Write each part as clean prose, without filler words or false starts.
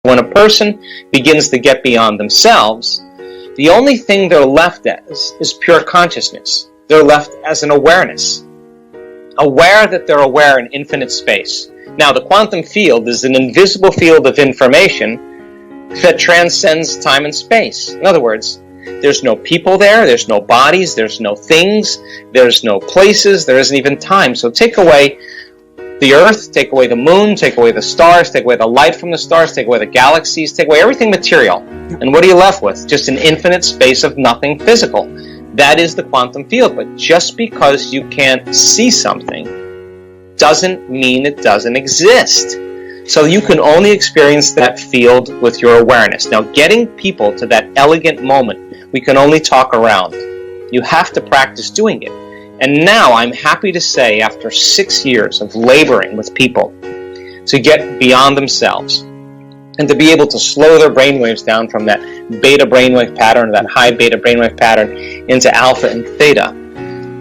When a person begins to get beyond themselves, the only thing they're left as is pure consciousness. They're left as an awareness. Aware that they're aware in infinite space. Now, the quantum field is an invisible field of information that transcends time and space. In other words, there's no people there, there's no bodies, there's no things, there's no places, there isn't even time. So take away the earth, take away the moon, take away the stars, take away the light from the stars, take away the galaxies, take away everything material. And what are you left with? Just an infinite space of nothing physical. That is the quantum field. But just because you can't see something doesn't mean it doesn't exist. So you can only experience that field with your awareness. Now, getting people to that elegant moment, we can only talk around. You have to practice doing it. And now I'm happy to say, after 6 years of laboring with people to get beyond themselves and to be able to slow their brainwaves down from that beta brainwave pattern, that high beta brainwave pattern, into alpha and theta,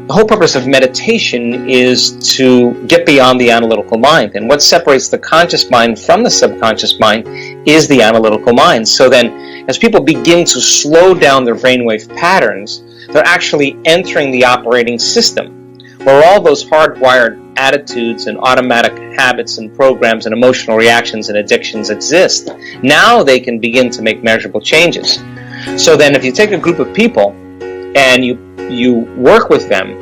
the whole purpose of meditation is to get beyond the analytical mind. And what separates the conscious mind from the subconscious mind is the analytical mind. So then, as people begin to slow down their brainwave patterns, they're actually entering the operating system, where all those hardwired attitudes and automatic habits and programs and emotional reactions and addictions exist. Now they can begin to make measurable changes. So then if you take a group of people and you work with them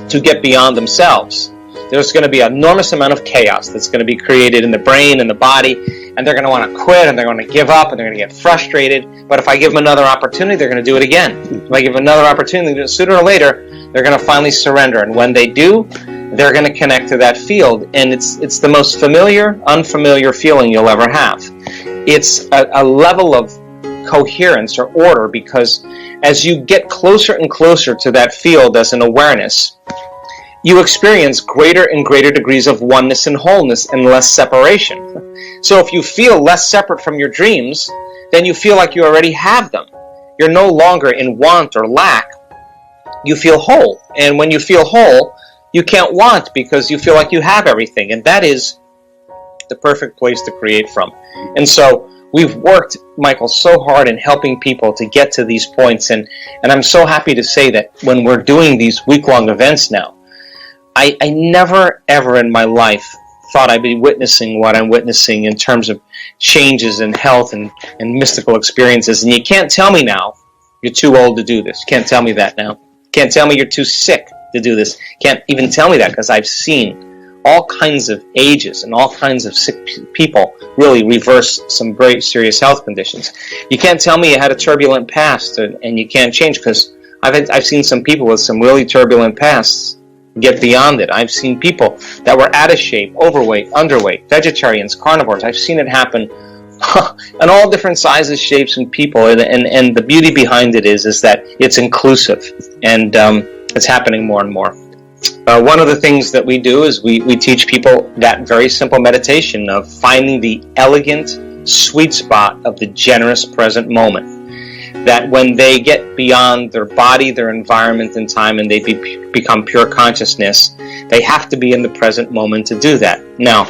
to get beyond themselves, there's going to be an enormous amount of chaos that's going to be created in the brain and the body, and they're going to want to quit, and they're going to give up, and they're going to get frustrated. But if I give them another opportunity, they're going to do it again. If I give them another opportunity, sooner or later, they're going to finally surrender. And when they do, they're going to connect to that field. And it's the most familiar, unfamiliar feeling you'll ever have. It's a level of coherence or order, because as you get closer and closer to that field as an awareness, you experience greater and greater degrees of oneness and wholeness and less separation. So if you feel less separate from your dreams, then you feel like you already have them. You're no longer in want or lack. You feel whole. And when you feel whole, you can't want, because you feel like you have everything. And that is the perfect place to create from. And so we've worked, Michael, so hard in helping people to get to these points. And I'm so happy to say that when we're doing these week-long events now, I never, ever in my life thought I'd be witnessing what I'm witnessing in terms of changes in health and mystical experiences. And you can't tell me now you're too old to do this. You can't tell me that now. You can't tell me you're too sick to do this. You can't even tell me that, because I've seen all kinds of ages and all kinds of sick people really reverse some very serious health conditions. You can't tell me you had a turbulent past and you can't change, because I've seen some people with some really turbulent pasts get beyond it. I've seen people that were out of shape, overweight, underweight, vegetarians, carnivores. I've seen it happen in all different sizes, shapes, and people. And the beauty behind it is that it's inclusive, and it's happening more and more. One of the things that we do is we teach people that very simple meditation of finding the elegant sweet spot of the generous present moment. That when they get beyond their body, their environment, and time, and they become pure consciousness, they have to be in the present moment to do that. Now,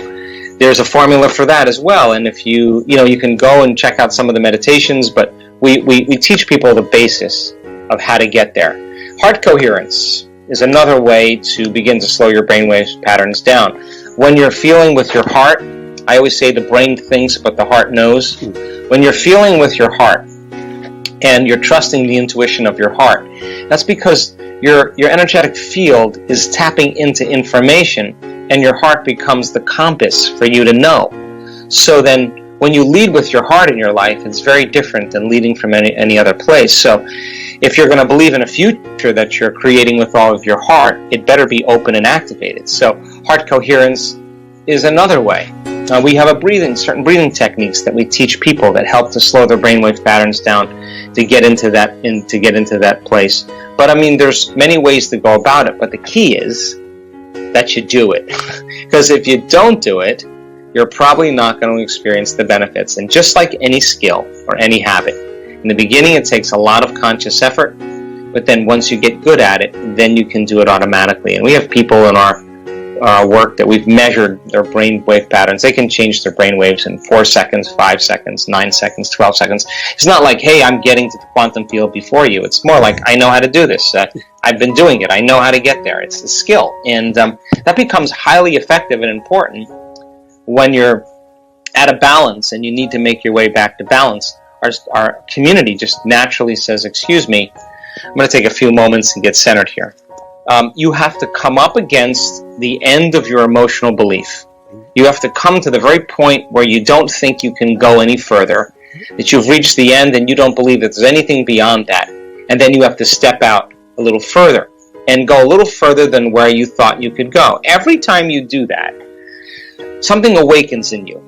there's a formula for that as well, and if you can go and check out some of the meditations, but we teach people the basis of how to get there. Heart coherence is another way to begin to slow your brainwave patterns down. When you're feeling with your heart, I always say the brain thinks, but the heart knows. When you're feeling with your heart, and you're trusting the intuition of your heart, that's because your energetic field is tapping into information, and your heart becomes the compass for you to know. So then when you lead with your heart in your life, it's very different than leading from any other place. So if you're going to believe in a future that you're creating with all of your heart, it better be open and activated. So heart coherence is another way. We have certain breathing techniques that we teach people that help to slow their brainwave patterns down to get into that place. But I mean, there's many ways to go about it, but the key is that you do it. Because if you don't do it, you're probably not going to experience the benefits. And just like any skill or any habit, in the beginning it takes a lot of conscious effort, but then once you get good at it, then you can do it automatically. And we have people in our work that we've measured their brainwave patterns. They can change their brainwaves in 4 seconds, 5 seconds, 9 seconds, 12 seconds. It's not like, hey, I'm getting to the quantum field before you. It's more like, I know how to do this. I've been doing it. I know how to get there. It's a skill. And that becomes highly effective and important when you're at a balance and you need to make your way back to balance. Our community just naturally says, excuse me, I'm going to take a few moments and get centered here. You have to come up against the end of your emotional belief. You have to come to the very point where you don't think you can go any further, that you've reached the end and you don't believe that there's anything beyond that. And then you have to step out a little further and go a little further than where you thought you could go. Every time you do that, something awakens in you.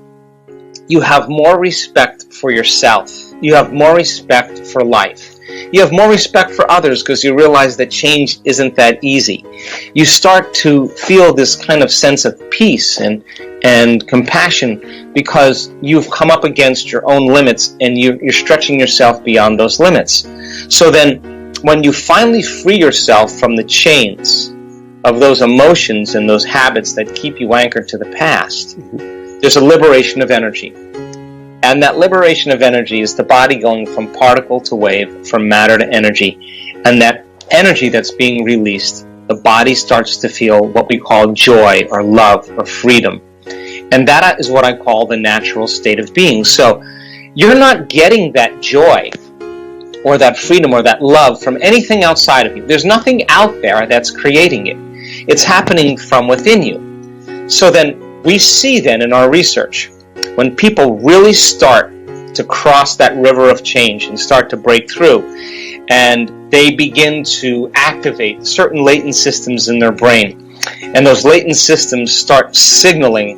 You have more respect for yourself. You have more respect for life. You have more respect for others because you realize that change isn't that easy. You start to feel this kind of sense of peace and compassion because you've come up against your own limits and you're stretching yourself beyond those limits. So then when you finally free yourself from the chains of those emotions and those habits that keep you anchored to the past, there's a liberation of energy. And that liberation of energy is the body going from particle to wave, from matter to energy. And that energy that's being released, the body starts to feel what we call joy or love or freedom. And that is what I call the natural state of being. So you're not getting that joy or that freedom or that love from anything outside of you. There's nothing out there that's creating it. It's happening from within you. So then we see then in our research, when people really start to cross that river of change and start to break through, and they begin to activate certain latent systems in their brain, and those latent systems start signaling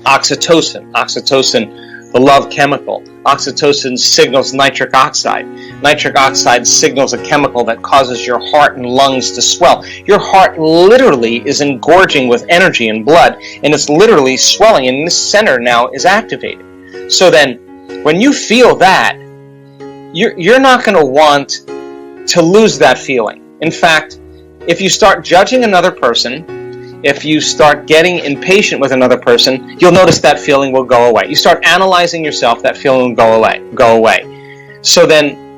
oxytocin, the love chemical. Oxytocin signals nitric oxide. Nitric oxide signals a chemical that causes your heart and lungs to swell. Your heart literally is engorging with energy and blood, and it's literally swelling, and this center now is activated. So then, when you feel that, you're not going to want to lose that feeling. In fact, if you start judging another person, if you start getting impatient with another person, you'll notice that feeling will go away. You start analyzing yourself, that feeling will go away. So then,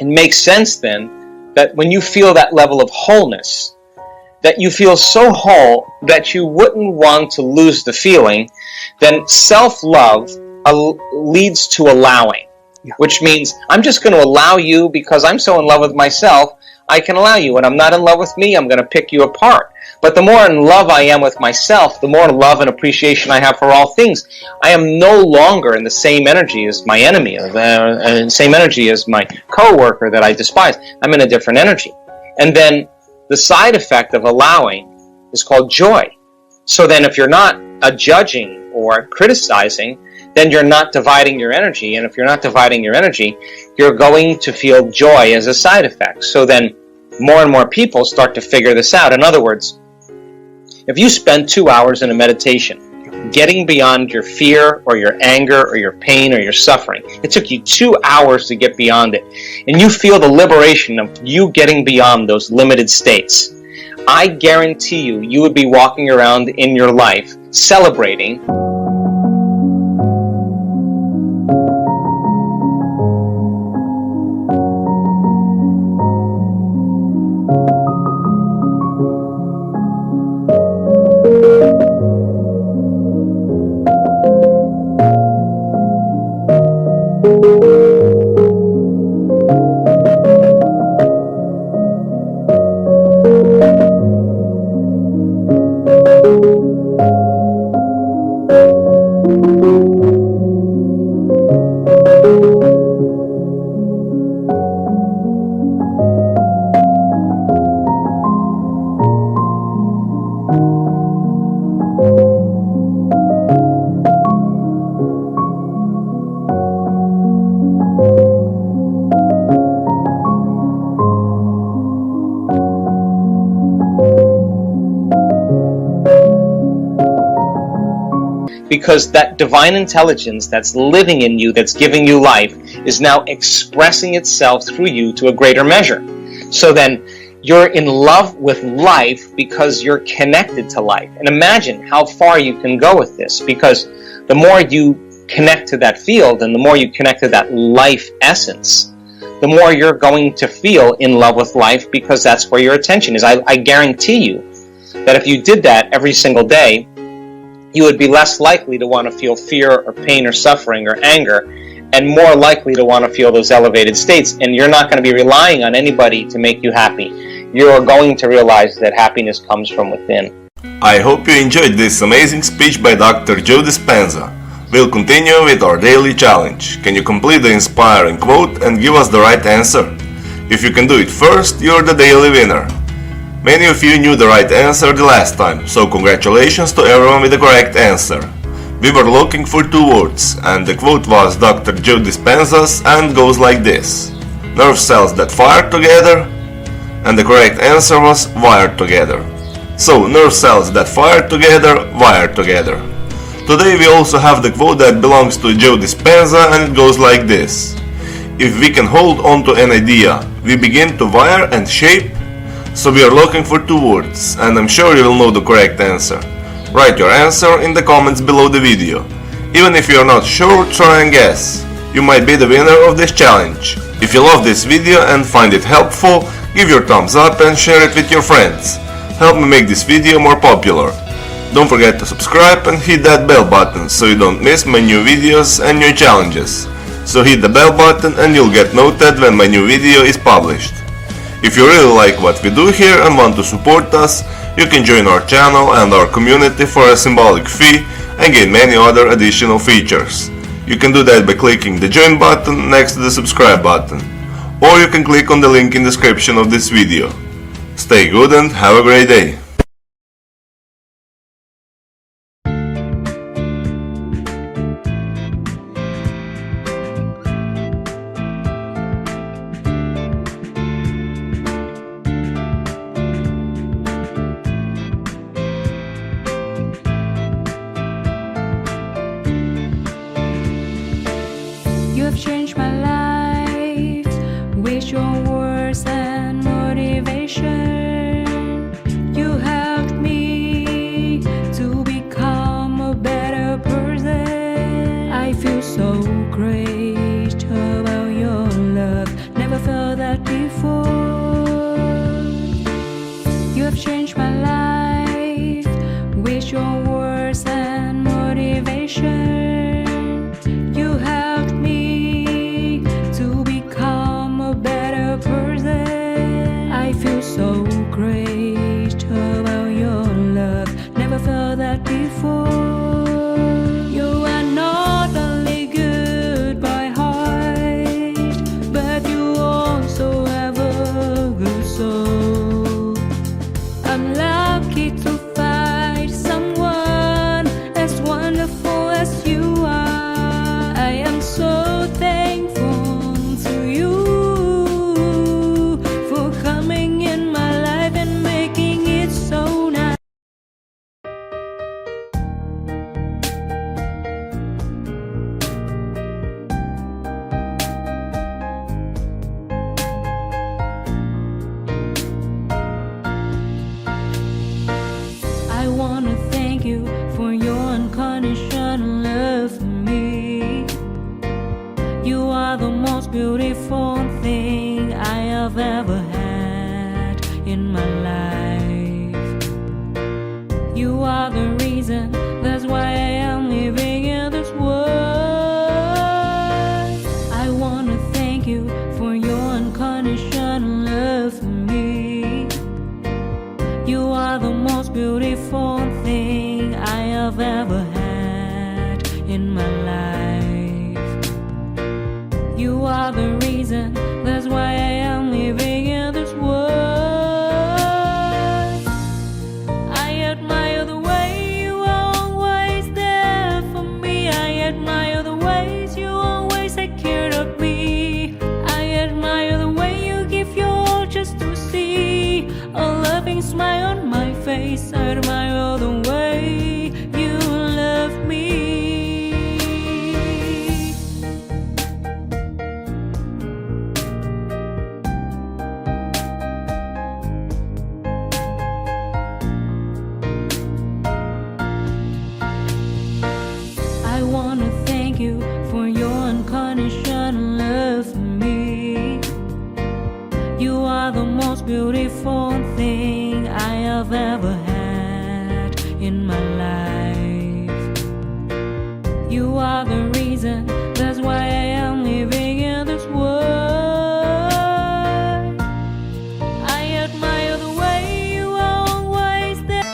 it makes sense then that when you feel that level of wholeness, that you feel so whole that you wouldn't want to lose the feeling, then self-love leads to allowing, which means I'm just going to allow you because I'm so in love with myself, I can allow you. When I'm not in love with me, I'm going to pick you apart. But the more in love I am with myself, the more love and appreciation I have for all things. I am no longer in the same energy as my enemy, the same energy as my coworker that I despise. I'm in a different energy. And then the side effect of allowing is called joy. So then if you're not judging or criticizing, then you're not dividing your energy. And if you're not dividing your energy, you're going to feel joy as a side effect. So then more and more people start to figure this out. In other words, if you spend 2 hours in a meditation, getting beyond your fear or your anger or your pain or your suffering, it took you 2 hours to get beyond it, and you feel the liberation of you getting beyond those limited states, I guarantee you would be walking around in your life celebrating because that divine intelligence that's living in you, that's giving you life, is now expressing itself through you to a greater measure. So then, You're in love with life because you're connected to life. And imagine how far you can go with this, because the more you connect to that field and the more you connect to that life essence, the more you're going to feel in love with life, because that's where your attention is. I guarantee you that if you did that every single day, you would be less likely to want to feel fear or pain or suffering or anger, and more likely to want to feel those elevated states. And you're not going to be relying on anybody to make you happy. You are going to realize that happiness comes from within. I hope you enjoyed this amazing speech by Dr. Joe Dispenza. We'll continue with our daily challenge. Can you complete the inspiring quote and give us the right answer? If you can do it first, you're the daily winner. Many of you knew the right answer the last time, so congratulations to everyone with the correct answer. We were looking for 2 words, and the quote was Dr. Joe Dispenza's and goes like this: nerve cells that fire together, and the correct answer was wired together. So, nerve cells that fire together, wired together. Today we also have the quote that belongs to Joe Dispenza, and it goes like this: if we can hold on to an idea, we begin to wire and shape. So we are looking for 2 words, and I'm sure you will know the correct answer. Write your answer in the comments below the video. Even if you are not sure, try and guess. You might be the winner of this challenge. If you love this video and find it helpful, give your thumbs up and share it with your friends. Help me make this video more popular. Don't forget to subscribe and hit that bell button so you don't miss my new videos and new challenges. So hit the bell button and you'll get notified when my new video is published. If you really like what we do here and want to support us, you can join our channel and our community for a symbolic fee and gain many other additional features. You can do that by clicking the join button next to the subscribe button, or you can click on the link in the description of this video. Stay good and have a great day! You have changed my life with your words and motivation. You helped me to become a better person. I feel so great about your love, never felt that before. You have changed my life with your words and motivation. You helped me to become a better person. I feel so great about your love, never felt that before. You are not only good by heart, but you also have a good soul. I'm lucky to find someone as wonderful as you are. I am so thankful to you for coming in my life and making it so nice. I wanna thank you for your unconditional love for me. You are the most beautiful thing I have ever had in my life. You are the reason, that's why I am living in this world. I wanna thank you for your unconditional love for me. You are the most beautiful thing I have ever had in my life. You are the reason, that's why I am living in this world. I admire the way you are always there for me. I admire the ways you always take care of me. I admire the way you give your all just to see a loving smile on my face. I admire the way you love me. unconditional love for me. You are the most beautiful thing I have ever had in my life. You are the reason, that's why I am living in this world. I admire the way you are always there.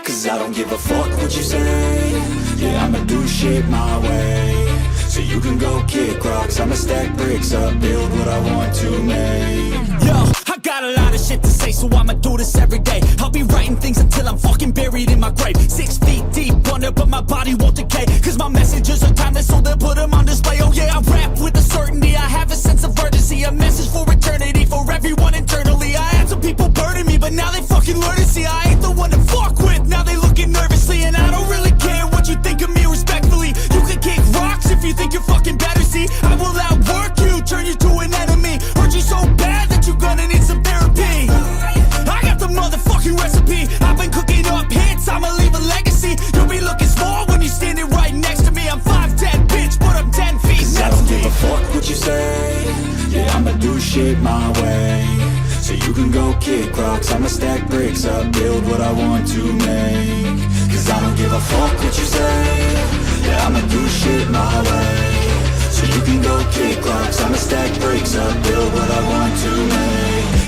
Cause I don't give a fuck what you say. Yeah, I'ma do shit my way. So you can go kick rocks, I'ma stack bricks up, build what I want to make. Yo, I got a lot of shit to say, so I'ma do this every day. I'll be writing things until I'm fucking buried in my grave. 6 feet deep under, but my body won't decay. Cause my messages are timeless, so they'll put them on display. Oh yeah, I rap with a certainty, I have a sense of urgency. A message for eternity, for everyone internally. I had some people burden me, but now they fucking learn to see I ain't the one to fuck with, now they looking nervously. And I don't really care what you think of me, respectfully. You can kick rocks if you think you're fucking better, see. I will outwork you, turn you to an enemy. Hurt you so bad that you're gonna need some therapy. I got the motherfucking recipe, I've been cooking up hits, I'ma leave a legacy. You'll be looking small when you're standing right next to me. I'm 5'10", bitch, but I'm 10 feet Cause I next don't to give me. a fuck what you say. Yeah, I'ma do shit my way. So you can go kick rocks, I'ma stack bricks up, build what I want to make. Cause I don't give a fuck what you say. Yeah, I'ma do shit my way. So you can go kick rocks, I'ma stack bricks up, build what I want to make.